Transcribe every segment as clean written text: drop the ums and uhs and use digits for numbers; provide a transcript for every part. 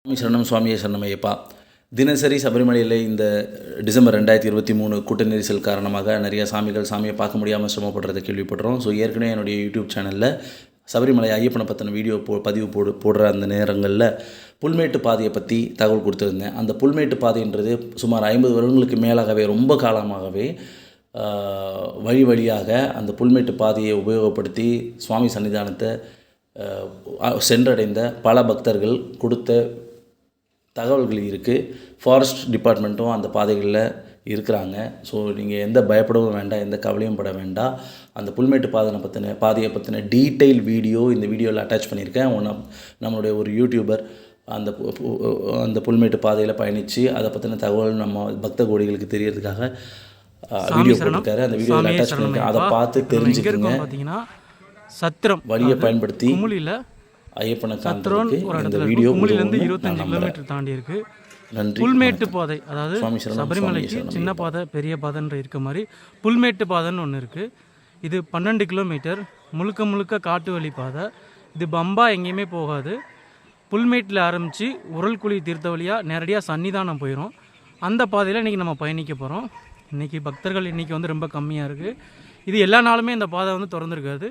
சுவாமி சரணம் சுவாமியே சரணமையப்பா. தினசரி சபரிமலையில் இந்த டிசம்பர் 2023 கூட்ட நெரிசல் காரணமாக நிறைய சாமியை பார்க்க முடியாமல் சிரமப்படுறதை கேள்விப்படுறோம். ஸோ ஏற்கனவே என்னுடைய யூடியூப் சேனலில் சபரிமலை ஐயப்பனை பற்றின வீடியோ பதிவு போடுற அந்த நேரங்களில் புல்மேட்டு பாதையை பற்றி தகவல் கொடுத்துருந்தேன். அந்த புல்மேட்டு பாதைன்றது சுமார் 50 வருடங்களுக்கு மேலாகவே ரொம்ப காலமாகவே வழியாக அந்த புல்மேட்டு பாதையை உபயோகப்படுத்தி சுவாமி சன்னிதானத்தை சென்றடைந்த பல பக்தர்கள் கொடுத்த தகவல்கள் இருக்குது. ஃபாரஸ்ட் டிபார்ட்மெண்ட்டும் அந்த பாதைகளில் இருக்கிறாங்க. ஸோ நீங்கள் எந்த பயப்படவும் வேண்டாம், எந்த கவலையும் பட வேண்டாம். அந்த புல்மேட்டு பாதையை பற்றின டீட்டெயில் வீடியோ இந்த வீடியோவில் அட்டாச் பண்ணியிருக்கேன். நம்மளுடைய ஒரு யூடியூபர் அந்த புல்மேட்டு பாதையில் பயணித்து அதை பற்றின தகவல் நம்ம பக்த கோடிகளுக்கு தெரியறதுக்காக வீடியோ போட்டிருக்காரு. அந்த வீடியோவில் அட்டாச் பண்ணியிருக்கேன். அதை பார்த்து தெரிஞ்சுக்கோங்க. பார்த்தீங்கன்னா சத்திரம் வழியை பயன்படுத்தி ஐயப்பனை காண்றதுக்கு இந்த வீடியோ குமுளிலேருந்து 25 கிலோமீட்டர் தாண்டி இருக்குது. நன்றி. புல்மேட்டு பாதை, அதாவது சபரிமலைக்கு சின்ன பாதை பெரிய பாதைன்ற இருக்க மாதிரி புல்மேட்டு பாதைன்னு ஒன்று இருக்குது. இது 12 கிலோமீட்டர் முழுக்க காட்டு வழி பாதை. இது பம்பா எங்கேயுமே போகாது. புல்மேட்டில் ஆரம்பித்து உரல்குழி தீர்த்த வழியாக நேரடியாக சன்னிதானம் போயிடும். அந்த பாதையில் இன்றைக்கி நம்ம பயணிக்க போகிறோம். இன்றைக்கி பக்தர்கள் எண்ணிக்கை ரொம்ப கம்மியாக இருக்குது. இது எல்லா நாளுமே இந்த பாதை திறந்துருக்காது.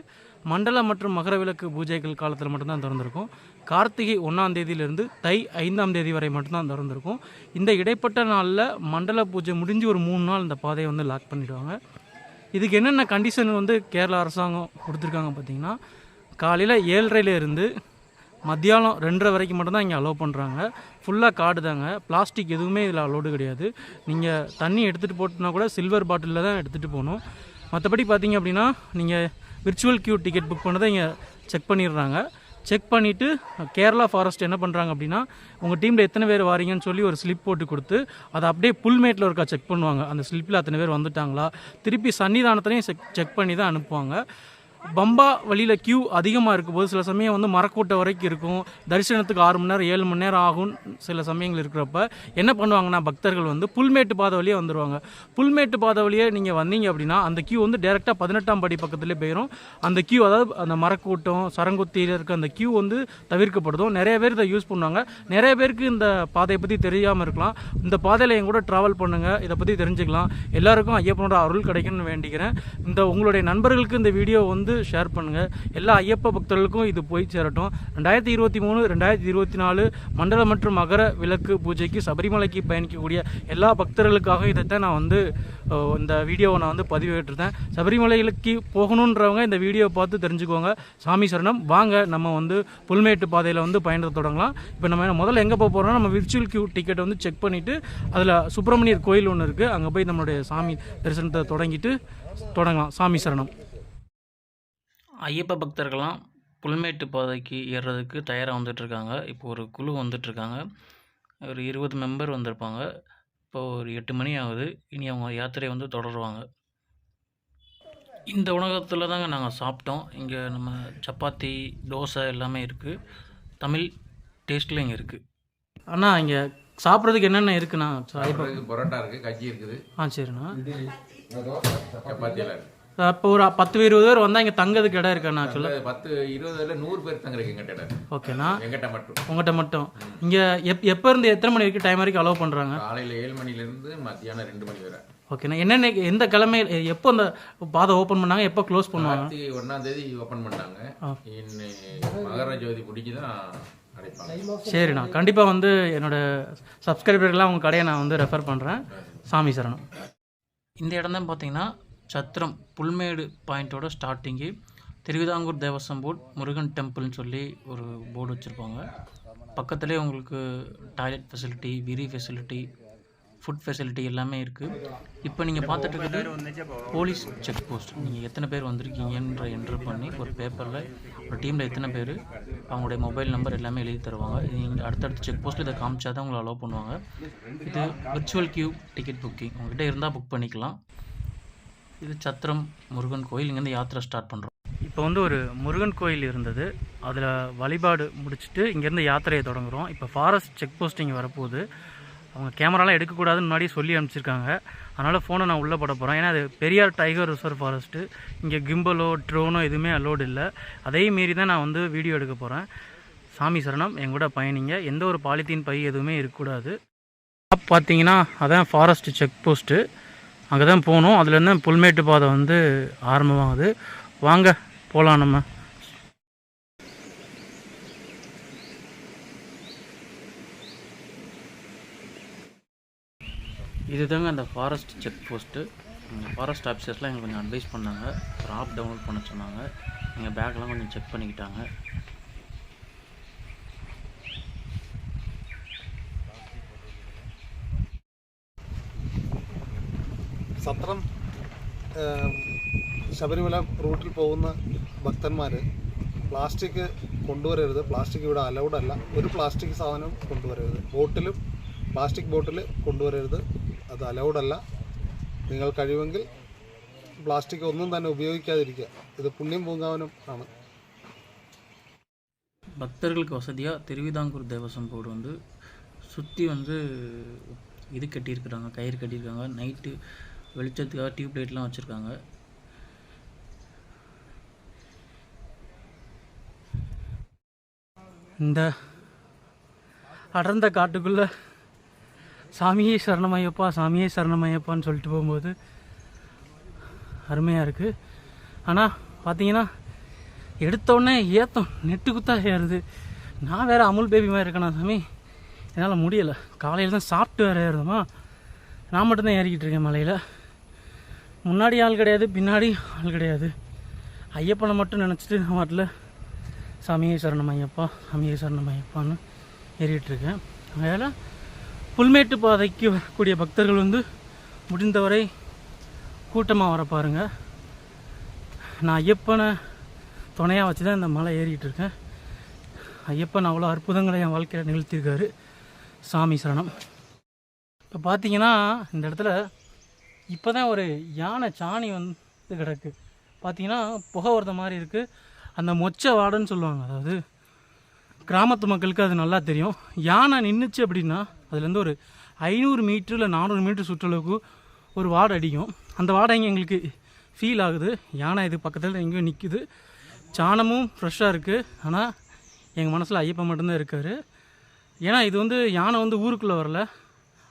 மண்டல மற்றும் மகர விளக்கு பூஜைகள் காலத்தில் மட்டும்தான் திறந்திருக்கும். கார்த்திகை 1ஆம் தேதியிலிருந்து தை 5ஆம் தேதி வரை மட்டும்தான் திறந்திருக்கும். இந்த இடைப்பட்ட நாளில் மண்டல பூஜை முடிஞ்சு ஒரு 3 நாள் இந்த பாதையை லாக் பண்ணிவிடுவாங்க. இதுக்கு என்னென்ன கண்டிஷன் கேரளா அரசாங்கம் கொடுத்துருக்காங்க பார்த்திங்கன்னா, காலையில் 7:30 மத்தியானம் 2:30 வரைக்கும் மட்டும்தான் இங்கே அலோவ் பண்ணுறாங்க. ஃபுல்லாக காடு தாங்க, பிளாஸ்டிக் எதுவுமே இதில் அலோடு கிடையாது. நீங்கள் தண்ணி எடுத்துகிட்டு போட்டுனா கூட சில்வர் பாட்டிலில் தான் எடுத்துகிட்டு போகணும். மற்றபடி பார்த்திங்க அப்படின்னா நீங்கள் விர்ச்சுவல் கியூ டிக்கெட் புக் பண்ணதை இங்கே செக் பண்ணிடுறாங்க. செக் பண்ணிவிட்டு கேரளா ஃபாரஸ்ட் என்ன பண்ணுறாங்க அப்படின்னா, உங்கள் டீமில் எத்தனை பேர் வாரீங்கன்னு சொல்லி ஒரு ஸ்லிப் போட்டு கொடுத்து அதை அப்படியே புல்மேட்டில் ஒருக்கா செக் பண்ணுவாங்க. அந்த ஸ்லிப்பில் அத்தனை பேர் வந்துட்டாங்களா, திருப்பி சன்னிதானத்துலேயும் செக் பண்ணி தான் அனுப்புவாங்க. பம்பா வழியில் கியூ அதிகமாக இருக்கும்போது சில சமயம் மரக்கூட்டை வரைக்கும் இருக்கும். தரிசனத்துக்கு 6 மணி நேரம் 7 மணி நேரம் ஆகும். சில சமயங்கள் இருக்கிறப்ப என்ன பண்ணுவாங்கன்னா, பக்தர்கள் புல்மேட்டு பாதை வழியே வந்துடுவாங்க. புல்மேட்டு பாதை வழியே நீங்கள் வந்தீங்க அப்படின்னா அந்த கியூ டேரெக்டாக 18ஆம் படி பக்கத்துலேயே போயிடும். அந்த கியூ, அதாவது அந்த மரக்கூட்டம் சரங்குத்தியில் இருக்க அந்த கியூ தவிர்க்கப்படுதும். நிறைய பேர் இதை யூஸ் பண்ணுவாங்க. நிறைய பேருக்கு இந்த பாதையை பற்றி தெரியாமல் இருக்கலாம். இந்த பாதையில் என் கூட ட்ராவல் பண்ணுங்கள், இதை பற்றி தெரிஞ்சுக்கலாம். எல்லாருக்கும் ஐயப்பனோட அருள் கிடைக்கும்னு வேண்டிக்கிறேன். உங்களுடைய நண்பர்களுக்கு இந்த வீடியோ ஷேர் பண்ணுங்கள். எல்லா ஐயப்ப பக்தர்களுக்கும் இது போய் சேரட்டும். 2023 2024 மண்டல மற்றும் மகர விளக்கு பூஜைக்கு சபரிமலைக்கு பயணிக்கக்கூடிய எல்லா பக்தர்களுக்காக இதைத்தான் நான் இந்த வீடியோவை பதிவிட்டிருந்தேன். சபரிமலைக்கு போகணுன்றவங்க இந்த வீடியோவை பார்த்து தெரிஞ்சுக்கோங்க. சாமி சரணம். வாங்க நம்ம புல்மேட்டு பாதையில் பயணத்தை தொடங்கலாம். இப்போ நம்ம முதல்ல எங்கே போக போகிறோம்னா, நம்ம விர்ச்சுவல் கியூ டிக்கெட்டை செக் பண்ணிவிட்டு அதில் சுப்பிரமணியர் கோயில் ஒன்று இருக்குது, அங்கே போய் நம்மளுடைய சாமி தரிசனத்தை தொடங்கலாம். சாமி சரணம். ஐயப்ப பக்தர்கள்லாம் புல்மேட்டு பாதைக்கு ஏறுறதுக்கு தயாராக வந்துட்டுருக்காங்க. இப்போ ஒரு குழு வந்துட்டுருக்காங்க. ஒரு 20 மெம்பர் வந்திருப்பாங்க. இப்போது ஒரு 8 மணி ஆகுது. இனி அவங்க யாத்திரையை தொடருவாங்க. இந்த உணவகத்தில் தாங்க நாங்கள் சாப்பிட்டோம். இங்கே நம்ம சப்பாத்தி, தோசை எல்லாமே இருக்குது. தமிழ் டேஸ்ட்டில் இங்கே இருக்குது. அண்ணா, இங்கே சாப்பிட்றதுக்கு என்னென்ன இருக்குண்ணா? பரோட்டா இருக்குது, கஞ்சி இருக்குது. சரிண்ணா. சப்பாத்தி எல்லாம் இருக்குது. இப்போ ஒரு 10-20 பேர் வந்தால் இங்கே தங்கிறதுக்கு இடம் இருக்காண்ணா? ஆக்சுவலாக 10-20 100 பேர் தங்குறதுக்கு எங்கிட்ட இடம். ஓகேண்ணா. உங்கள்கிட்ட மட்டும். இங்கே எப்போ இருந்து எத்தனை மணி வரைக்கும் டைம் வரைக்கும் அலோவ் பண்ணுறாங்க? காலையில் 7 மணிலேருந்து மத்தியானம் 2 மணி வரை. ஓகேண்ணா. என்னென்ன எந்த கிழமை எப்போ அந்த பாதை ஓப்பன் பண்ணாங்க, எப்போ க்ளோஸ் பண்ணுவாங்க? 1ஆம் தேதி ஓப்பன் பண்ணாங்க. இன்னும் மகர ஜோதி பிடிச்சி தான் அடைப்பாங்க. சரிண்ணா. கண்டிப்பாக என்னோட சப்ஸ்கிரைபர்கள்லாம் உங்கள் கடையை நான் ரெஃபர் பண்ணுறேன். சாமி சரணம். இந்த இடம் தான் பார்த்தீங்கன்னா சத்திரம் புல்மேடு பாயிண்ட்டோட ஸ்டார்டிங்கு. திருவிதாங்கூர் தேவசம் போர்ட் முருகன் டெம்பிள்னு சொல்லி ஒரு போர்டு வச்சுருப்பாங்க. பக்கத்துலேயே உங்களுக்கு டாய்லெட் ஃபெசிலிட்டி, விரி ஃபெசிலிட்டி, ஃபுட் ஃபெசிலிட்டி எல்லாமே இருக்குது. இப்போ நீங்கள் பார்த்துட்டு இருக்கிறது போலீஸ் செக் போஸ்ட். நீங்கள் எத்தனை பேர் வந்திருக்கீங்கன்ற என்ட்ரு பண்ணி ஒரு பேப்பரில் ஒரு டீமில் எத்தனை பேர், அவங்களுடைய மொபைல் நம்பர் எல்லாமே எழுதி தருவாங்க. நீங்கள் அடுத்தடுத்த செக் போஸ்ட்டில் இதை காமிச்சா தான் உங்களை அலோவ் பண்ணுவாங்க. இது விர்ச்சுவல் கியூ டிக்கெட் புக்கிங். உங்கள்கிட்ட இருந்தால் புக் பண்ணிக்கலாம். இது சத்திரம் முருகன் கோயில். இங்கேருந்து யாத்திரை ஸ்டார்ட் பண்ணுறோம். இப்போ ஒரு முருகன் கோயில் இருந்தது, அதில் வழிபாடு முடிச்சுட்டு இங்கேருந்து யாத்திரையை தொடங்குகிறோம். இப்போ ஃபாரஸ்ட் செக் போஸ்ட் இங்கே வரப்போகுது. அவங்க கேமராலாம் எடுக்கக்கூடாதுன்னு முன்னாடி சொல்லி அனுப்பிச்சிருக்காங்க. அதனால் ஃபோனை நான் உள்ளே போட போகிறேன். ஏன்னா அது பெரியார் டைகர் ரிசர்வ் ஃபாரஸ்ட்டு. இங்கே கிம்பலோ ட்ரோனோ எதுவுமே அலோடு இல்லை. அதையும் மீறி தான் நான் வீடியோ எடுக்க போகிறேன். சாமி சரணம், எங்கூட பயணிங்க. எந்த ஒரு பாலித்தீன் பை எதுவுமே இருக்கக்கூடாது. பார்த்தீங்கன்னா அதான் ஃபாரஸ்ட் செக் போஸ்ட்டு, அங்கே தான் போகணும். அதுலேருந்து புல்மேட்டு பாதை வந்து ஆரம்பமாகுது. வாங்க போகலாம் நம்ம. இது தாங்க அந்த ஃபாரஸ்ட் செக் போஸ்ட்டு. ஃபாரஸ்ட் ஆஃபீஸர்ஸ்லாம் எங்களுக்கு கொஞ்சம் அட்வைஸ் பண்ணாங்க, ஒரு ஆப் டவுன்லோட் பண்ண சொன்னாங்க. எங்கள் பேக்லாம் கொஞ்சம் செக் பண்ணிக்கிட்டாங்க. സത്രം ശബരിമല റൂട്ടിൽ പോകുന്ന ഭക്തന്മാർ പ്ലാസ്റ്റിക് കൊണ്ടുവരരുത്. പ്ലാസ്റ്റിക് ഇവിടെ അലൗഡ് അല്ല. ഒരു പ്ലാസ്റ്റിക് സാധനവും കൊണ്ടുവരരുത്. ബോട്ടിലും പ്ലാസ്റ്റിക് ബോട്ടിൽ കൊണ്ടുവരരുത്, അത് അലൗഡ് അല്ല. നിങ്ങൾ കഴിവെങ്കിൽ പ്ലാസ്റ്റിക് ഒന്നും തന്നെ ഉപയോഗിക്കാതിരിക്കുക. ഇത് പുണ്യം പൂങ്കാവനം ആണ്. பக்தர்களுக்கு வசதியாக திருவிதாங்கூர் தேவசம் போர்டு வந்து சுற்றி வந்து இது கட்டியிருக்கிறாங்க, கயிறு கட்டியிருக்காங்க. நைட்டு வெளிச்சத்துக்காக டியூப் லைட்லாம் வச்சுருக்காங்க. இந்த அடர்ந்த காட்டுக்குள்ளே சாமியே சரணமையப்பா, சாமியே சரணமையப்பான்னு சொல்லிட்டு போகும்போது அருமையாக இருக்குது. ஆனால் பார்த்தீங்கன்னா எடுத்தோடனே ஏத்தம் நெட்டு குத்தா ஏறுது. நான் வேறு அமுல் பேபி மாதிரி இருக்கேனா சாமி, என்னால் முடியலை. காலையில் தான் சாப்பிட்டு வேறு ஏறுதமா, நான் மட்டும்தான் ஏறிக்கிட்டு இருக்கேன் மலையில். முன்னாடி ஆள் கிடையாது, பின்னாடி ஆள் கிடையாது. ஐயப்பனை மட்டும் நினச்சிட்டு நான் வாட்டில் சாமியே சரணம் ஐயப்பா, சாமியே சரணம் ஐயப்பான்னு ஏறிட்டுருக்கேன். அதனால் புல்மேட்டு பாதைக்கு வரக்கூடிய பக்தர்கள் வந்து முடிந்தவரை கூட்டமாக வர பாருங்கள். நான் ஐயப்பனை துணையாக வச்சு தான் இந்த மலை ஏறிட்டுருக்கேன். ஐயப்பன் அவ்வளோ அற்புதங்களை என் வாழ்க்கையில் நிகழ்த்தியிருக்காரு. சாமி சரணம். இப்போ பார்த்தீங்கன்னா இந்த இடத்துல இப்போ தான் ஒரு யானை சாணி வந்து கிடக்கு. பார்த்தீங்கன்னா புகை வரத மாதிரி இருக்குது. அந்த மொச்சை வாடைன்னு சொல்லுவாங்க. அதாவது கிராமத்து மக்களுக்கு அது நல்லா தெரியும். யானை நின்றுச்சு அப்படின்னா அதுலேருந்து ஒரு 500 மீட்ரு இல்லை 400 மீட்ரு சுற்றளவுக்கு ஒரு வாடை அடிக்கும். அந்த வாடை இங்கே எங்களுக்கு ஃபீல் ஆகுது. யானை இது பக்கத்தில் எங்கேயும் நிற்குது. சாணமும் ஃப்ரெஷ்ஷாக இருக்குது. ஆனால் எங்கள் மனசில் ஐயப்பன் மட்டும்தான் இருக்கார். ஏன்னா இது வந்து யானை வந்து ஊருக்குள்ளே வரல,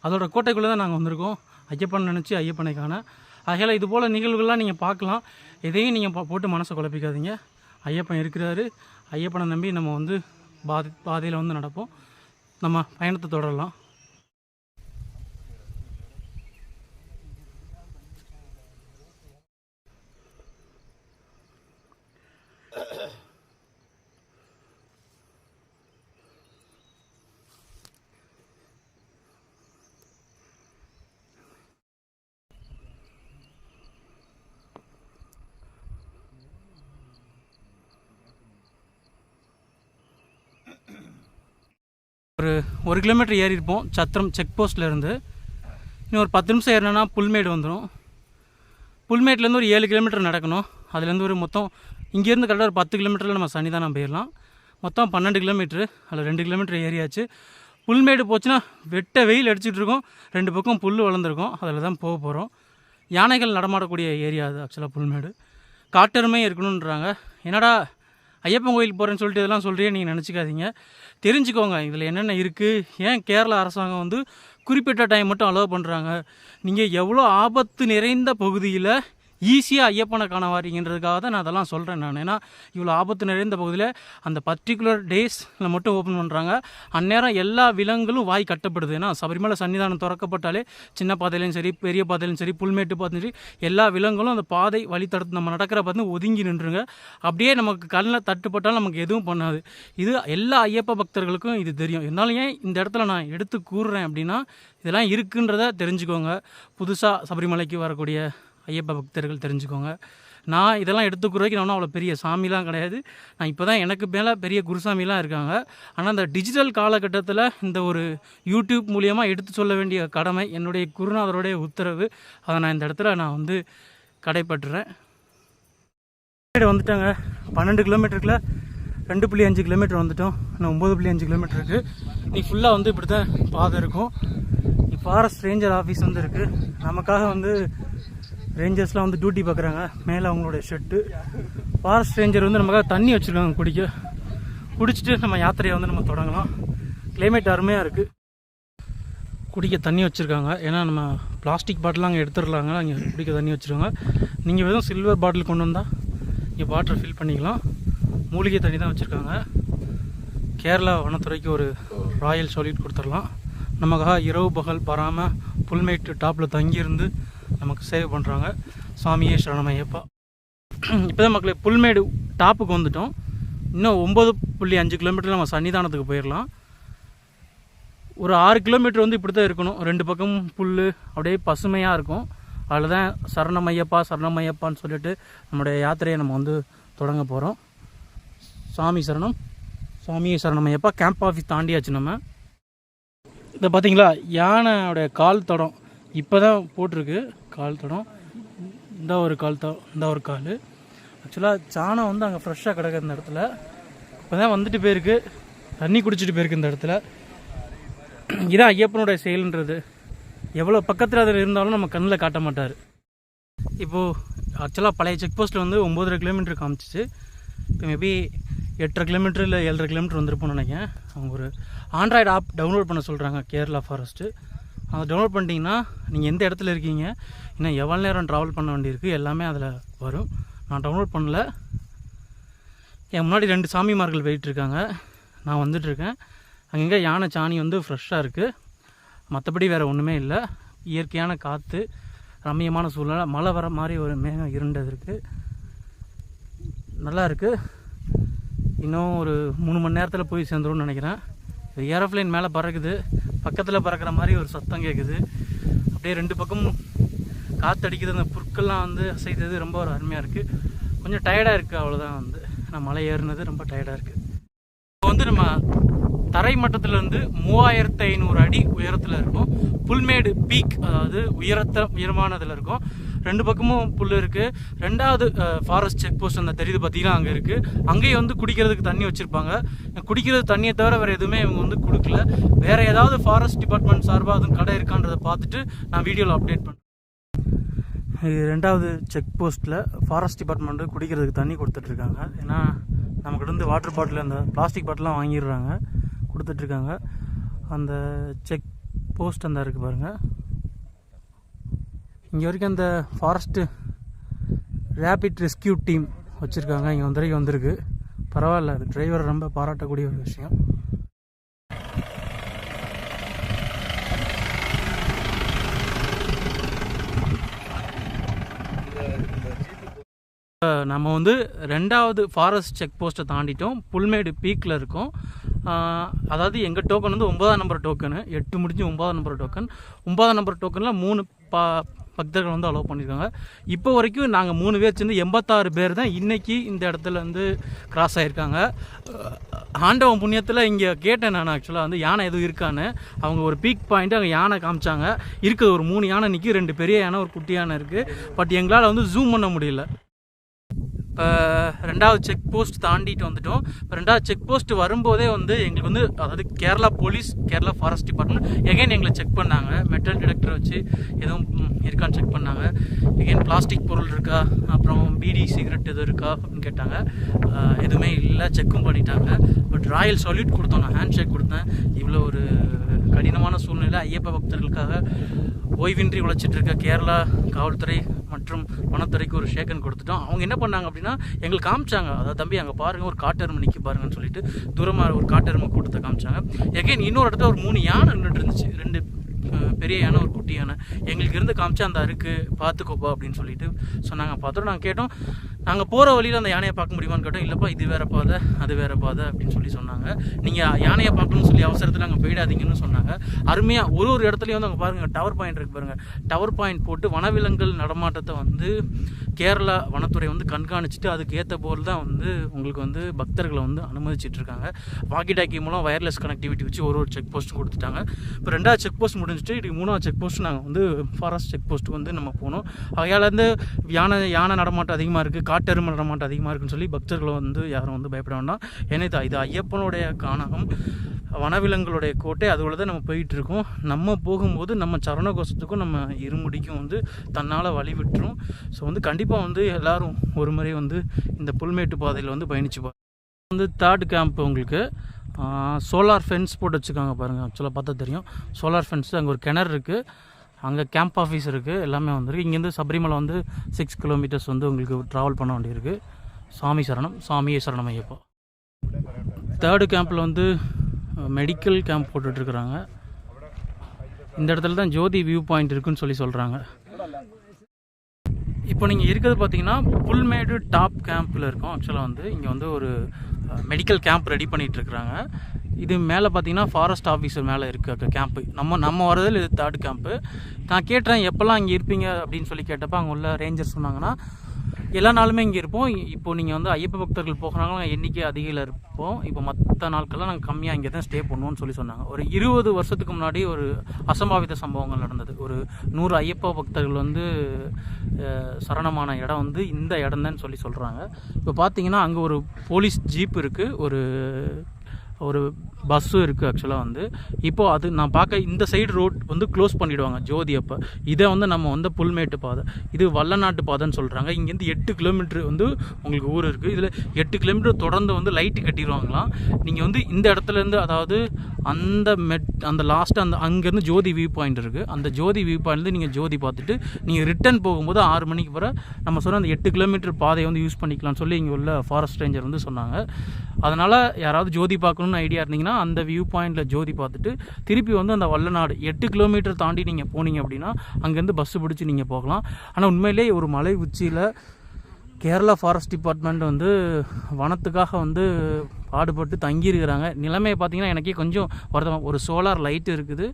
அதோட கோட்டைக்குள்ளே தான் நாங்கள் வந்திருக்கோம் ஐயப்பன் நினச்சி ஐயப்பனை காண. ஆகையால் இது போல் நிகழ்வுகள்லாம் நீங்கள் பார்க்கலாம். எதையும் நீங்கள் போட்டு மனசை குழப்பிக்காதீங்க. ஐயப்பன் இருக்கிறாரு. ஐயப்பனை நம்பி நம்ம வந்து பாதையில் வந்து நடப்போம். நம்ம பயணத்தை தொடரலாம். ஒரு கிலோமீட்டர் ஏறி இருப்போம் சத்திரம் செக் போஸ்ட்லேருந்து. இன்னும் ஒரு 10 நிமிஷம் ஏறினா புல்மேடு வந்துடும். புல்மேட்லேருந்து ஒரு 7 கிலோமீட்டர் நடக்கணும். அதுலேருந்து ஒரு மொத்தம் இங்கேருந்து கரெக்டாக ஒரு 10 கிலோமீட்டரில் நம்ம சன்னிதானம் போயிடலாம். மொத்தம் 12 கிலோமீட்ரு. அதில் 2 கிலோமீட்டர் ஏறியாச்சு. புல்மேடு போச்சுன்னா வெட்ட வெயில் அடிச்சுட்டு இருக்கோம். 2 பக்கம் புல் வளர்ந்துருக்கும். அதில் தான் போக போகிறோம். யானைகள் நடமாடக்கூடிய ஏரியா அது ஆக்சுவலாக புல்மேடு. காட்டெருமை இருக்கணுன்றாங்க. என்னடா ஐயப்பன் கோயிலுக்கு போகிறேன்னு சொல்லிட்டு இதெல்லாம் சொல்கிறே நீங்கள் நினச்சிக்காதீங்க. தெரிஞ்சுக்கோங்க இதில் என்னென்ன இருக்குது. ஏன் கேரளா அரசாங்கம் வந்து குறிப்பிட்ட டைம் மட்டும் அலோவ் பண்ணுறாங்க. நீங்கள் எவ்வளோ ஆபத்து நிறைந்த பகுதியில் ஈஸியாக ஐயப்பனை காண வாரீங்கன்றதுக்காக தான் நான் அதெல்லாம் சொல்கிறேன் நான். ஏன்னா இவ்வளோ ஆபத்து நிறைந்த பகுதியில் அந்த பர்டிகுலர் டேஸில் மட்டும் ஓப்பன் பண்ணுறாங்க. அந்நேரம் எல்லா விலங்குகளும் வாய் கட்டப்படுது. ஏன்னா சபரிமலை சன்னிதானம் திறக்கப்பட்டாலே சின்ன பாதையிலையும் சரி, பெரிய பாதையிலையும் சரி, புல்மேட்டு பாதையும் சரி, எல்லா விலங்குகளும் அந்த பாதை வழி தடுத்து நம்ம நடக்கிற பார்த்து ஒதுங்கி நின்றுங்க. அப்படியே நமக்கு கண்ணில் தட்டுப்பட்டாலும் நமக்கு எதுவும் பண்ணாது. இது எல்லா ஐயப்ப பக்தர்களுக்கும் இது தெரியும். இருந்தாலும் ஏன் இந்த இடத்துல நான் எடுத்து கூறுறேன் அப்படின்னா இதெல்லாம் இருக்குன்றதை தெரிஞ்சுக்கோங்க. புதுசாக சபரிமலைக்கு வரக்கூடிய ஐயப்ப பக்தர்கள் தெரிஞ்சுக்கோங்க. நான் இதெல்லாம் எடுத்துக்கிறதுக்கு நான் அவ்வளோ பெரிய சாமிலாம் கிடையாது. நான் இப்போ தான் எனக்கு மேலே பெரிய குருசாமிலாம் இருக்காங்க. ஆனால் இந்த டிஜிட்டல் காலகட்டத்தில் இந்த ஒரு யூடியூப் மூலியமாக எடுத்து சொல்ல வேண்டிய கடமை என்னுடைய குருநாதருடைய உத்தரவு. அதை நான் இந்த இடத்துல நான் வந்து கடைப்பற்றுறேன். வந்துட்டாங்க 12 கிலோமீட்டருக்குள்ள 2.5 கிலோமீட்டர் வந்துட்டோம். இன்னும் 9.5 கிலோமீட்டர் இருக்குது. நீ ஃபுல்லாக வந்து இப்படி தான் பாதை இருக்கும். ஃபாரஸ்ட் ரேஞ்சர் ஆஃபீஸ் வந்து இருக்குது. நமக்காக வந்து ரேஞ்சர்ஸ்லாம் வந்து டியூட்டி பார்க்குறாங்க. மேலே அவங்களுடைய ஷெட்டு. ஃபாரஸ்ட் ரேஞ்சர் வந்து நமக்காக தண்ணி வச்சுருக்காங்க குடிக்க. குடிச்சிட்டு நம்ம யாத்திரையை வந்து நம்ம தொடங்கலாம். கிளைமேட் அருமையாக இருக்குது. குடிக்க தண்ணி வச்சுருக்காங்க. ஏன்னா நம்ம பிளாஸ்டிக் பாட்டிலாம் அங்கே எடுத்துடலாங்க, அங்கே குடிக்க தண்ணி வச்சுருக்காங்க. நீங்கள் வெறும் சில்வர் பாட்டில் கொண்டு வந்தால் இங்கே வாட்டர் ஃபில் பண்ணிக்கலாம். மூலிகை தண்ணி தான் வச்சுருக்காங்க. கேரளா வனத்துறைக்கு ஒரு ராயல் சாலிட் கொடுத்துடலாம். நமக்காக இரவு பகல் பாராமல் புல்மேட்டு டாப்பில் தங்கியிருந்து நமக்கு சேவ் பண்ணுறாங்க. சாமியே சரணமையப்பா. இப்போ தான் மக்களே புல்மேடு டாப்புக்கு வந்துட்டோம். இன்னும் 9.5 கிலோமீட்டர் நம்ம சன்னிதானத்துக்கு போயிடலாம். ஒரு 6 கிலோமீட்டர் வந்து இப்படி தான் இருக்கணும். 2 பக்கமும் புல் அப்படியே பசுமையாக இருக்கும். அதில் தான் சரணமையப்பா சரணமையப்பான்னு சொல்லிட்டு நம்முடைய யாத்திரையை நம்ம வந்து தொடங்க போகிறோம். சாமி சரணம், சாமியே சரணமையப்பா. கேம்ப் ஆஃபீஸ் தாண்டியாச்சு. நம்ம இதை பார்த்தீங்களா, யானையோடைய கால் தடம் இப்போ தான் போட்டிருக்கு. கால் தடம் இந்த ஒரு கால் ஆக்சுவலாக சாணம் வந்து அங்கே ஃப்ரெஷ்ஷாக கிடக்குற இந்த இடத்துல. இப்போ தான் வந்துட்டு போயிருக்கு, தண்ணி குடிச்சிட்டு போயிருக்கு இந்த இடத்துல. இதான் ஐயப்பனுடைய செயல்ன்றது. எவ்வளோ பக்கத்தில் அதில் இருந்தாலும் நம்ம கண்ணில் காட்ட மாட்டார். இப்போது ஆக்சுவலாக பழைய செக் போஸ்ட்டில் வந்து 9.5 கிலோமீட்டர் காமிச்சிச்சு. இப்போ மேபி 8.5 கிலோமீட்டர் இல்லை 7.5 கிலோமீட்டர் வந்துருப்போம்னு நினைக்கிறேன். அவங்க ஒரு ஆண்ட்ராய்டு ஆப் டவுன்லோட் பண்ண சொல்கிறாங்க, கேரளா ஃபாரஸ்ட்டு. அதை டவுன்லோட் பண்ணிட்டீங்கன்னா நீங்கள் எந்த இடத்துல இருக்கீங்க, இன்னும் எவ்வளோ நேரம் ட்ராவல் பண்ண வேண்டியிருக்கு எல்லாமே அதில் வரும். நான் டவுன்லோட் பண்ணல. என் முன்னாடி 2 சாமிமார்கள் போயிட்டுருக்காங்க, நான் வந்துட்டுருக்கேன். அங்கங்கே யானை சாணி வந்து ஃப்ரெஷ்ஷாக இருக்குது. மற்றபடி வேறு ஒன்றுமே இல்லை. இயற்கையான காற்று, ரம்மியமான சூழ்நிலை, மழை வர மாதிரி ஒரு மேகம் இருண்டது இருக்குது. நல்லா இருக்குது. இன்னும் ஒரு 3 மணி நேரத்தில் போய் சேர்ந்துரும்னு நினைக்கிறேன். ஏரோப்ளைன் மேலே பறக்குது, பக்கத்தில் பறக்கிற மாதிரி ஒரு சத்தம் கேட்குது. அப்படியே 2 பக்கமும் காற்றடிக்குது, அந்த புற்கள்லாம் வந்து அசைத்தது ரொம்ப ஒரு அருமையாக இருக்குது. கொஞ்சம் டயர்டாக இருக்குது, அவ்வளோதான். வந்து நான் மலை ஏறினது ரொம்ப டயர்டாக இருக்குது. இப்போ வந்து நம்ம தரை மட்டத்திலேருந்து 3500 அடி உயரத்தில் இருக்கும். புல்மேடு பீக், அதாவது உயரமானதில் இருக்கும். 2 பக்கமும் புல் இருக்குது. 2வது ஃபாரஸ்ட் செக் போஸ்ட் அந்த தெரியுது பார்த்தீங்கன்னா, அங்கே இருக்குது. அங்கேயும் வந்து குடிக்கிறதுக்கு தண்ணி வச்சுருப்பாங்க. குடிக்கிறது தண்ணியை தவிர வேறு எதுவுமே இவங்க வந்து கொடுக்கல. வேறு ஏதாவது ஃபாரஸ்ட் டிபார்ட்மெண்ட் சார்பாக அதுவும் கடை இருக்கான்றதை பார்த்துட்டு நான் வீடியோவில் அப்டேட் பண்ணுறேன். இது 2வது செக் போஸ்ட்டில் ஃபாரஸ்ட் டிபார்ட்மெண்ட்டு குடிக்கிறதுக்கு தண்ணி கொடுத்துட்ருக்காங்க. ஏன்னா நம்மக்கிட்ட வந்து வாட்டர் பாட்டில், அந்த பிளாஸ்டிக் பாட்டிலாம் வாங்கிடுறாங்க, கொடுத்துட்ருக்காங்க. அந்த செக் போஸ்ட் அந்த இருக்குது பாருங்கள். இங்கே வரைக்கும் அந்த ஃபாரஸ்ட்டு ரேபிட் ரெஸ்கியூ டீம் வச்சுருக்காங்க. இங்கே வரைக்கும் வந்திருக்கு. பரவாயில்ல, அது டிரைவரை ரொம்ப பாராட்டக்கூடிய ஒரு விஷயம். நம்ம வந்து 2வது ஃபாரஸ்ட் செக் போஸ்ட்டை தாண்டிட்டோம். புல்மேடு பீக்கில் இருக்கும். அதாவது எங்கள் டோக்கன் வந்து 9ஆம் நம்பர் டோக்கனு. 8 முடிஞ்சு 9ஆம் நம்பர் டோக்கன். 9ஆம் நம்பர் டோக்கனில் 3 பக்தர்கள் வந்து அலோவ் பண்ணியிருக்காங்க. இப்போ வரைக்கும் நாங்கள் 3 பேர் சேர்ந்து 86 பேர் தான் இன்றைக்கி இந்த இடத்துல வந்து கிராஸ் ஆகியிருக்காங்க. ஆண்டவன் புண்ணியத்தில் இங்கே கேட்டேன் நான், ஆக்சுவலாக வந்து யானை எதுவும் இருக்கான்னு. அவங்க ஒரு பீக் பாயிண்ட்டு அங்கே யானை காமிச்சாங்க. இருக்குது ஒரு 3 யானை நிற்கி, 2 பெரிய யானை, ஒரு குட்டி யானை இருக்குது. பட் எங்களால் வந்து ஜூம் பண்ண முடியல. இப்போ 2வது செக் போஸ்ட் தாண்டிட்டு வந்துட்டோம். இப்போ 2வது செக் போஸ்ட் வரும்போதே வந்து எங்களுக்கு வந்து, அதாவது Kerala police, Kerala forest department again எங்களை செக் பண்ணாங்க. மெட்டல் டிடெக்டர் வச்சு எதுவும் இருக்கான்னு செக் பண்ணாங்க. எகைன் பிளாஸ்டிக் பொருள் இருக்கா, அப்புறம் பீடி சிகரெட் எதுவும் இருக்கா அப்படின்னு கேட்டாங்க. எதுவுமே இல்லை, செக்கும் பண்ணிட்டாங்க. பட் ராயல் சால்யூட் கொடுத்தோம், நான் ஹேண்ட் ஷேக் கொடுத்தேன். இவ்வளோ ஒரு கடினமான சூழ்நிலை ஐயப்ப பக்தர்களுக்காக ஓய்வின்றி உழைச்சிட்ருக்க கேரளா காவல்துறை மற்றும் வனத்துறைக்கு ஒரு ஷேக்கன் கொடுத்துட்டோம். அவங்க என்ன பண்ணாங்க அப்படின்னா, எங்களுக்கு காமிச்சாங்க, அதாவது தம்பி அங்கே பாருங்கள் ஒரு காட்டெருமை நிற்கி பாருங்கன்னு சொல்லிட்டு தூரமாக ஒரு காட்டெருமை கூட்டத்தை காமிச்சாங்க. எகைன் இன்னொரு இடத்துல ஒரு 3 யானை நின்றுட்டு இருந்துச்சு. 2 பெரிய யானை, ஒரு குட்டி யானை. எங்களுக்கு இருந்து காமிச்சா அந்த அருக்கு பார்த்துக்கோப்பா அப்படின்னு சொல்லிட்டு சொன்னாங்க. பார்த்துட்டு நாங்கள் கேட்டோம், நாங்கள் போகிற வழியில் அந்த யானையை பார்க்க முடியுமான்னு கேட்டோம். இல்லைப்பா, இது வேறு பாதை, அது வேறு பாதை அப்படின்னு சொல்லி சொன்னாங்க. நீங்கள் யானையை பார்க்கணும்னு சொல்லி அவசரத்தில் அங்கே போயிடாதீங்கன்னு சொன்னாங்க. அருமையாக ஒரு இடத்துலையும் வந்து அங்கே பாருங்கள், டவர் பாயிண்ட் இருக்குது பாருங்கள். டவர் பாயிண்ட் போட்டு வனவிலங்குகள் நடமாட்டத்தை வந்து கேரளா வனத்துறை வந்து கண்காணிச்சிட்டு அதுக்கு ஏற்ற போல் தான் வந்து உங்களுக்கு வந்து பக்தர்களை வந்து அனுமதிச்சிட்ருக்காங்க. வாக்கி டாக்கி மூலம் வயர்லெஸ் கனெக்டிவிட்டி வச்சு ஒரு செக் போஸ்ட்டும் கொடுத்துட்டாங்க. இப்போ 2வது செக் போஸ்ட் முடிஞ்சிட்டு இது 3வது செக் போஸ்ட் நாங்கள் வந்து ஃபாரஸ்ட் செக் போஸ்ட்டுக்கு வந்து நம்ம போனோம். அவையாலேருந்து யானை நடமாட்டம் அதிகமாக இருக்குது, காட்டெருமை நடமாட்டம் அதிகமாக இருக்குன்னு சொல்லி பக்தர்களை வந்து யாரும் வந்து பயப்பட வேண்டாம். ஏன்னா இது ஐயப்பனுடைய கானகம், வனவிலங்குகளுடைய கோட்டை, அதோட தான் நம்ம போயிட்டுருக்கோம். நம்ம போகும்போது நம்ம சரணகோஷத்துக்கும் நம்ம இருமுடிக்கும் வந்து தன்னால் வழி விட்டுரும். ஸோ வந்து கண்டிப்பாக வந்து எல்லோரும் ஒரு முறை வந்து இந்த புல்மேட்டு பாதையில் வந்து பயணிச்சுப்பா. வந்து தேர்ட் கேம்ப் உங்களுக்கு சோலார் ஃபென்ஸ் போட்டு வச்சுருக்காங்க பாருங்கள். ஆக்சுவலாக பார்த்தா தெரியும் சோலார் ஃபென்ஸு. அங்கே ஒரு கிணறு இருக்குது, அங்கே கேம்ப் ஆஃபீஸ் இருக்குது, எல்லாமே வந்துருக்கு. இங்கேருந்து சபரிமலை வந்து 6 கிலோமீட்டர்ஸ் வந்து உங்களுக்கு ட்ராவல் பண்ண வேண்டியிருக்கு. சாமி சரணம், சாமியே சரணம் ஐயப்பா. தேர்டு கேம்பில் வந்து மெடிக்கல் கேம்ப் போட்டுட்ருக்குறாங்க. இந்த இடத்துல தான் ஜோதி வியூ பாயிண்ட் இருக்குதுன்னு சொல்லி சொல்கிறாங்க. இப்போ நீங்கள் இருக்கிறது பார்த்தீங்கன்னா புல்மேடு டாப் கேம்பில் இருக்கும். ஆக்சுவலாக வந்து இங்கே வந்து ஒரு மெடிக்கல் கேம்ப் ரெடி பண்ணிகிட்ருக்குறாங்க. இது மேலே பார்த்தீங்கன்னா ஃபாரஸ்ட் ஆஃபீஸர் மேலே இருக்குது கேம்ப்பு. நம்ம வரதில் இது தேர்ட் கேம்ப்பு. நான் கேட்டேன் எப்போல்லாம் இங்கே இருப்பீங்க அப்படின்னு சொல்லி கேட்டப்போ அங்கே உள்ள ரேஞ்சர் சொன்னாங்கன்னா எல்லா நாளுமே இங்கே இருப்போம். இப்போது நீங்கள் வந்து ஐயப்ப பக்தர்கள் போகிறாங்களோ எண்ணிக்கை அதிகையில் இருப்போம். இப்போ மற்ற நாட்கள்லாம் நாங்கள் கம்மியாக இங்கே தான் ஸ்டே பண்ணுவோம்னு சொல்லி சொன்னாங்க. ஒரு 20 வருஷத்துக்கு முன்னாடி ஒரு அசம்பாவித சம்பவங்கள் நடந்தது. ஒரு 100 ஐயப்ப பக்தர்கள் வந்து சரணமான இடம் வந்து இந்த இடம் தான் சொல்லி சொல்கிறாங்க. இப்போ பார்த்தீங்கன்னா அங்கே ஒரு போலீஸ் ஜீப் இருக்குது, ஒரு பஸ்ஸும் இருக்குது. ஆக்சுவலாக வந்து இப்போது அது நான் பார்க்க இந்த சைடு ரோட் வந்து க்ளோஸ் பண்ணிவிடுவாங்க ஜோதி அப்போ. இதை வந்து நம்ம வந்து புல்மேட்டு பாதை, இது வல்லநாட்டு பாதைன்னு சொல்கிறாங்க. இங்கேருந்து 8 கிலோமீட்டர் வந்து உங்களுக்கு ஊர் இருக்குது. இதில் 8 கிலோமீட்டர் தொடர்ந்து வந்து லைட்டு கட்டிடுவாங்களாம். நீங்கள் வந்து இந்த இடத்துலேருந்து, அதாவது அந்த லாஸ்ட்டு அங்கேருந்து ஜோதி வியூ பாயிண்ட் இருக்குது. அந்த ஜோதி வியூ பாயிண்ட்லேருந்து நீங்கள் ஜோதி பார்த்துட்டு நீங்கள் ரிட்டன் போகும்போது 6 மணிக்கு வர நம்ம சொன்ன அந்த 8 கிலோமீட்டர் பாதையை வந்து யூஸ் பண்ணிக்கலாம்னு சொல்லி இங்கே உள்ள ஃபாரஸ்ட் ரேஞ்சர் வந்து சொன்னாங்க. அதனால் யாராவது ஜோதி பார்க்கணுன்னு ஐடியா இருந்தீங்கன்னா அந்த வியூ பாயிண்டில் ஜோதி பார்த்துட்டு திருப்பி வந்து அந்த வல்லநாடு 8 கிலோமீட்டர் தாண்டி நீங்கள் போனீங்க அப்படின்னா அங்கேருந்து பஸ்ஸு பிடிச்சி நீங்கள் போகலாம். ஆனால் உண்மையிலே ஒரு மலை உச்சியில் கேரளா ஃபாரஸ்ட் டிபார்ட்மெண்ட் வந்து வனத்துக்காக வந்து பாடுபட்டு தங்கியிருக்கிறாங்க. நிலைமையை பார்த்தீங்கன்னா எனக்கே கொஞ்சம் வருத்தமாக. ஒரு சோலார் லைட் இருக்குது,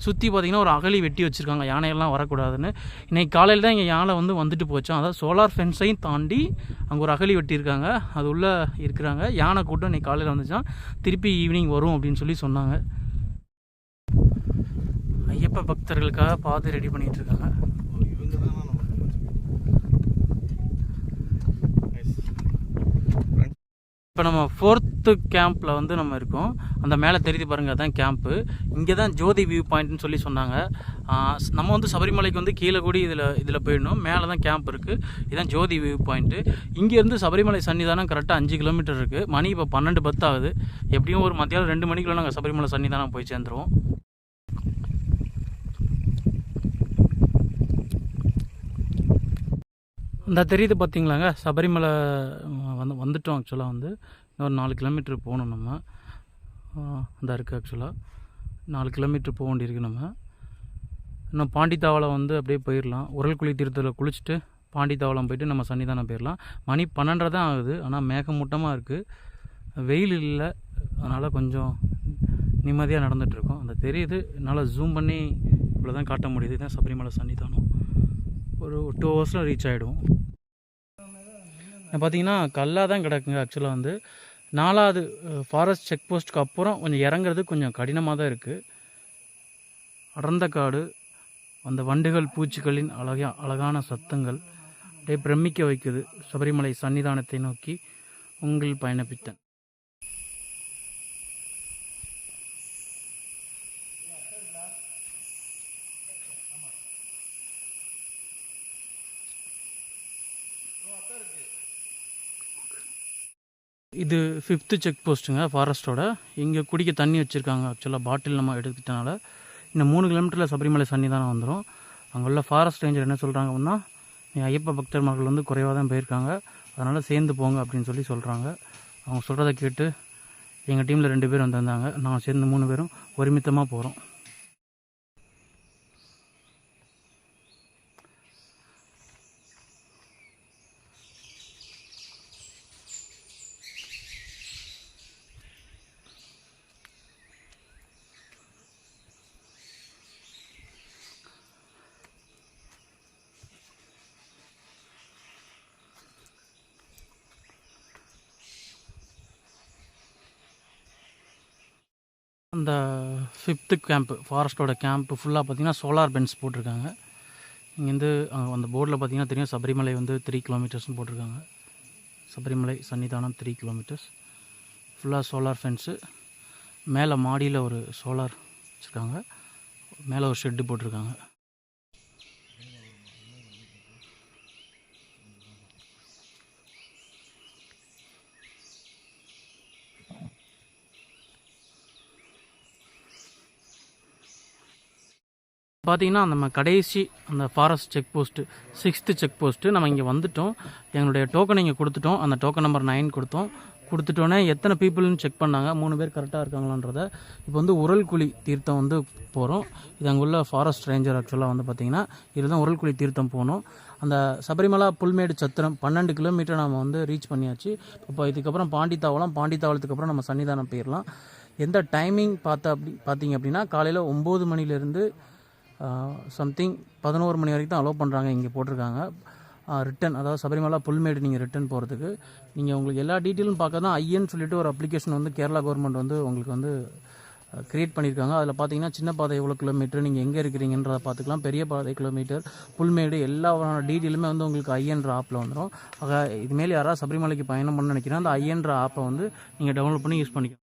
சுற்றி பார்த்திங்கன்னா ஒரு அகழி வெட்டி வச்சுருக்காங்க யானையெல்லாம் வரக்கூடாதுன்னு. இன்றைக்கி காலையில் தான் இங்கே யானை வந்து வந்துட்டு போச்சோம். அதாவது சோலார் ஃபென்ஸையும் தாண்டி அங்கே ஒரு அகழி வெட்டியிருக்காங்க, அது உள்ளே இருக்கிறாங்க. யானை கூட்டம் இன்றைக்கி காலையில் வந்துச்சான், திருப்பி ஈவினிங் வரும் அப்படின்னு சொல்லி சொன்னாங்க. ஐயப்ப பக்தர்களுக்காக பாதை ரெடி பண்ணிகிட்ருக்காங்க. இப்போ நம்ம 4th கேம்பில் வந்து நம்ம இருக்கோம். அந்த மேலே தெரியுது பாருங்கள், அதான் கேம்ப்பு. இங்கே தான் ஜோதி வியூ பாயிண்ட்னு சொல்லி சொன்னாங்க. நம்ம வந்து சபரிமலைக்கு வந்து கீழே கூடி இதில் போயிடணும். மேலே தான் கேம்ப் இருக்குது. இதுதான் ஜோதி வியூ பாயிண்ட்டு. இங்கேருந்து சபரிமலை சன்னிதானம் கரெக்டாக 5 கிலோமீட்டர் இருக்குது. மணி இப்போ 12:10 ஆகுது. எப்படியும் ஒரு மத்தியானம் 2 மணிக்குள்ள நாங்கள் சபரிமலை சன்னிதானம் போய் சேர்ந்துருவோம். இந்த தெரியுது பார்த்தீங்களாங்க, சபரிமலை வந்துட்டோம். ஆக்சுவலாக வந்து இன்னொரு 4 கிலோமீட்டர் போகணும். நம்ம இந்த இருக்குது ஆக்சுவலாக 4 கிலோமீட்டர் போக வேண்டியிருக்கு. நம்ம இன்னும் பாண்டித்தாவளம் வந்து அப்படியே போயிடலாம். உரல்குழி தீர்த்தத்தில் குளிச்சுட்டு பாண்டித்தாவளம் போயிட்டு நம்ம சன்னிதானம் போயிடலாம். மணி 12:30 தான் ஆகுது. ஆனால் மேகமூட்டமாக இருக்குது, வெயில் இல்லை. அதனால் கொஞ்சம் நிம்மதியாக நடந்துகிட்ருக்கோம். அந்த தெரியுது, என்னால் ஜூம் பண்ணி இவ்வளோ தான் காட்ட முடியுது. இதுதான் சபரிமலை சன்னிதானம். ஒரு 2 ஹவர்ஸில் ரீச் ஆகிடும். பார்த்தீங்கன்னா கல்லாக தான் கிடக்குங்க. ஆக்சுவலாக வந்து 4வது ஃபாரஸ்ட் செக் போஸ்ட்டுக்கு அப்புறம் கொஞ்சம் இறங்குறது கொஞ்சம் கடினமாக தான் இருக்குது. அடர்ந்த காடு, அந்த வண்டுகள் பூச்சிகளின் அழகான சத்தங்கள் அப்படியே பிரமிக்க வைக்குது. சபரிமலை சன்னிதானத்தை நோக்கி உங்கள் பயணப்பித்தன். இது 5th செக் போஸ்ட்டுங்க ஃபாரஸ்ட்டோட. இங்கே குடிக்க தண்ணி வச்சுருக்காங்க. ஆக்சுவலாக பாட்டில் நம்ம எடுத்துக்கிட்டனால இன்னும் 3 கிலோமீட்டரில் சபரிமலை சன்னிதானம் வந்துடும். அங்கே உள்ள ஃபாரஸ்ட் ரேஞ்சர் என்ன சொல்கிறாங்க அப்படின்னா, ஐயப்ப பக்தர்கள் வந்து குறைவாக தான் போயிருக்காங்க, அதனால் சேர்ந்து போங்க அப்படின்னு சொல்லி சொல்கிறாங்க. அவங்க சொல்கிறத கேட்டு எங்கள் டீமில் 2 பேர் வந்திருந்தாங்க. நாங்கள் சேர்ந்து 3 பேரும் ஒருமித்தமாக போகிறோம். அந்த 5th கேம்ப்பு ஃபாரஸ்ட்டோட கேம்ப்பு ஃபுல்லாக பார்த்திங்கன்னா சோலார் பென்ஸ் போட்டிருக்காங்க. இங்கேருந்து அந்த போர்டில் பார்த்திங்கன்னா தெரியும், சபரிமலை வந்து 3 கிலோமீட்டர்ஸ்னு போட்டிருக்காங்க. சபரிமலை சன்னிதானம் 3 கிலோமீட்டர்ஸ். ஃபுல்லாக சோலார் ஃபென்ஸு. மேலே மாடியில் ஒரு சோலார் வச்சுருக்காங்க, மேலே ஒரு ஷெட்டு போட்டிருக்காங்க. பார்த்தீங்கன்னா நம்ம கடைசி அந்த forest check post 6th check post நம்ம இங்கே வந்துட்டோம். எங்களுடைய டோக்கன் இங்கே கொடுத்துட்டோம். அந்த டோக்கன் நம்பர் 9 கொடுத்துட்டோன்னே எத்தனை பீப்புள்னு செக் பண்ணாங்க. 3 பேர் கரெக்டாக இருக்காங்களான்றத. இப்போ வந்து உரல்குழி தீர்த்தம் வந்து போகிறோம். இது அங்கே உள்ள ஃபாரஸ்ட் ரேஞ்சர் ஆக்சுவலாக வந்து பார்த்திங்கன்னா இதுதான் உரல்குழி தீர்த்தம் போகணும். அந்த சபரிமலா புல்மேடு சத்திரம் 12 கிலோமீட்டர் நம்ம வந்து ரீச் பண்ணியாச்சு. இப்போ இதுக்கப்புறம் பாண்டித்தாவளத்துக்கு அப்புறம் நம்ம சன்னிதானம் போயிடலாம். எந்த டைமிங் பார்த்தீங்க அப்படின்னா காலையில் 9 மணிலேருந்து சம்திங் 11 மணி வரைக்கும் தான் அலோவ் பண்ணுறாங்க. இங்கே போட்டிருக்காங்க ரிட்டன், அதாவது சபரிமலா புல்மேடு நீங்கள் ரிட்டன் போகிறதுக்கு. நீங்கள் உங்களுக்கு எல்லா டீட்டெயிலும் பார்க்க தான் ஐயன்னு சொல்லிட்டு ஒரு அப்ளிகேஷன் வந்து கேரளா கவர்மெண்ட் வந்து உங்களுக்கு வந்து க்ரியேட் பண்ணியிருக்காங்க. அதில் பார்த்தீங்கன்னா சின்ன பாதை எவ்வளோ கிலோமீட்டர், நீங்கள் எங்கே இருக்கிறீங்கன்றதை பார்த்துக்கலாம். பெரிய பாதை கிலோமீட்டர், புல்மேடு எல்லா டீட்டெயிலுமே வந்து உங்களுக்கு ஐஎன்ற ஆப்பில் வந்துடும். ஆக இதுமாரி யாராவது சபரிமலைக்கு பயணம் பண்ண நினைக்கிறேன் அந்த ஐஎன்ற ஆப்பை வந்து நீங்கள் டவுன்லோட் பண்ணி யூஸ் பண்ணிக்கலாம்.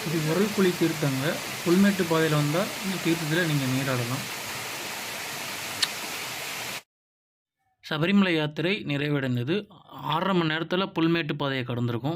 இது உரல்குழி தீர்த்தங்க. புல்மேட்டு பாதையில் வந்தால் இந்த தீர்த்தத்தில் நீங்கள் நீராடலாம். சபரிமலை யாத்திரை நிறைவடைந்தது. 6.5 மணி நேரத்தில் புல்மேட்டு பாதையை கடந்திருக்கும்.